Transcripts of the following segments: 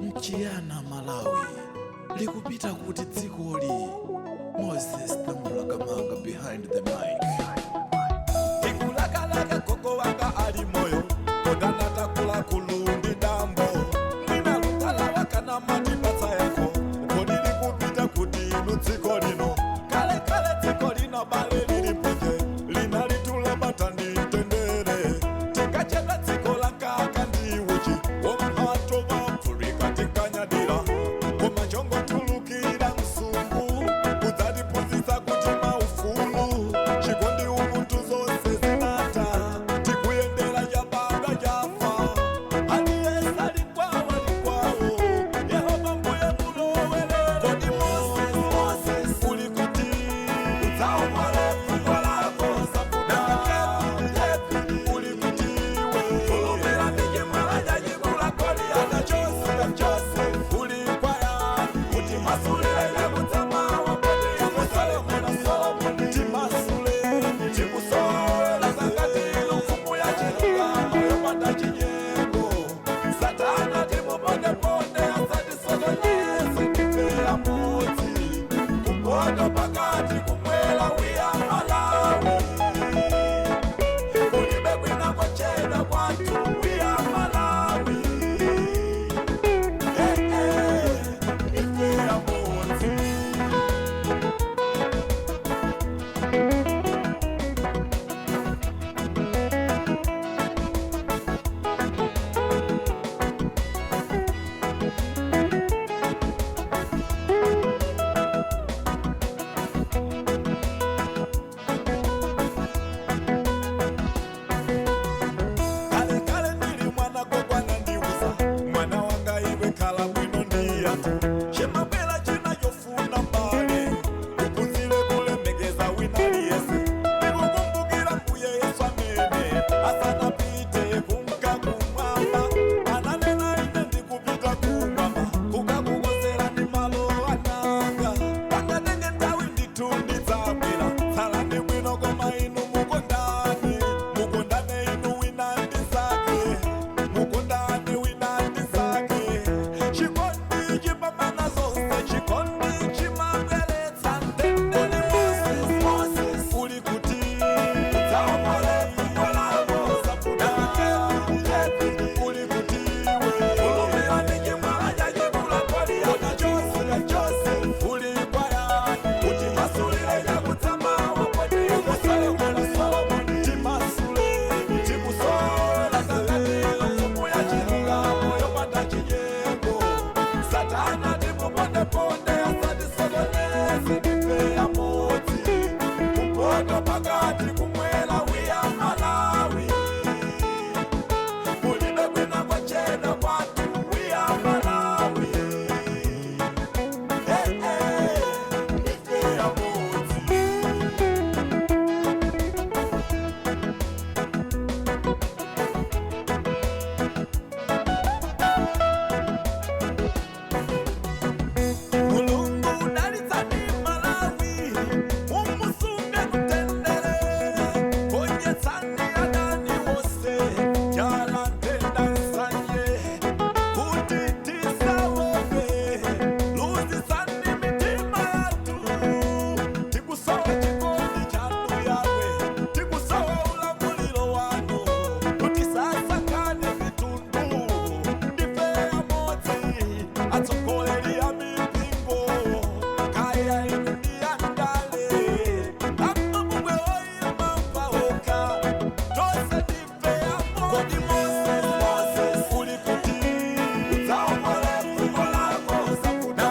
Mchiyana Malawi likupita kuti dzikoli. Moses Tambulakamanga behind the mic. Tikulakalaka koko wanga ali moyo kodana takula kulundi dambo mwina lutala wakana matipatsa yako kodili kupita kuti inu dziko lino kale kale dziko lino bale lili mpuje lina litula batani tendere tikacheka dziko lakaka ndi uchi womhato vapfurika tikanyadira komachongo tulukira msungu kudzatipuzisa kuti maufulu chikondi umuntu zose zinata tikuyendera jabanga jafa aliyesa likwawo likwawo Yehova mbuye mulowele kodi Moses ulikuti utsaumale fungo lako safuda ulikutiwe kulumira ndije mwalaja jikula kodi ana Joseph ulikwaya kuti masulile yakutama wapati ya Solomoni timasule timusola zakati lufumu ya chilunga yopanda chinyengo Satana timuponde asati sogonesi tipea moti kupoto pakati kumwela wiya Malawi kulibe kwina kocheda kwatu wiya Malawi ifea moti Kale kale ndili mwana kokwana ndiuza mwana wanga iwe kala bwino ndiyatu chemabwela chinachofuna mbale kupunzile kulemekeza winali yese ndikukumbukira mbuye Yesu amene asanapite kunka kumwamba ananena ine ndikupita kumwamba kukakukosera ndi malo ananga pangatenge nthawi ndithu ndidzabwera tsalani bwino koma inu mukondane inu wina ndi zake mukondane wina ndi zake chikondi chipambana zonse chikondi chimabweretsa mtendere Moses ulikuti utsaomole fungo lako safuda ulikutiwe kulumira ndije mwalaja jikula kodi ana Joseph ulikwaya kuti masulile yakutama wapoti Solomoni timasule timusola zakati lufumu ya chilunga yopanda chinyengo Satana timuponde asati sogonesi tipea moti kupoto pakati kumwela wiya Malawi kulibe kwina kocheda kwatu wiya Malawi ifea moti Mulungu udalitsani Malawi mumusunge kutendere konyetsani adani wose jala ntenda nsanje kuti tisawope luzisani mitima yatu tikusowa chikondi chanu yawe tikusowa ulamulilo wanu kuti sasakane mitundu ndifeya moti atsogoleri ya mipingo kaya inu ndiyandale amamumwe oyimampaoka tose ndifeya moti Moses ulikuti utsaomole fungo lako safuda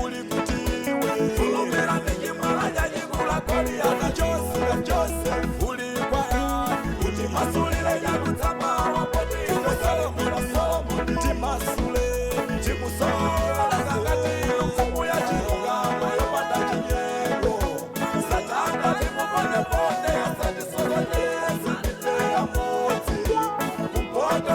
ulikutiwe kulumira ndije mwalaja jikula kodi ana Joseph ulikwaya kuti masulile yakutama wapoti Solomoni timasule timusola zakati lufumu ya chilunga yopanda chinyengo Satana timuponde asati sogonesi tipea moti kupoto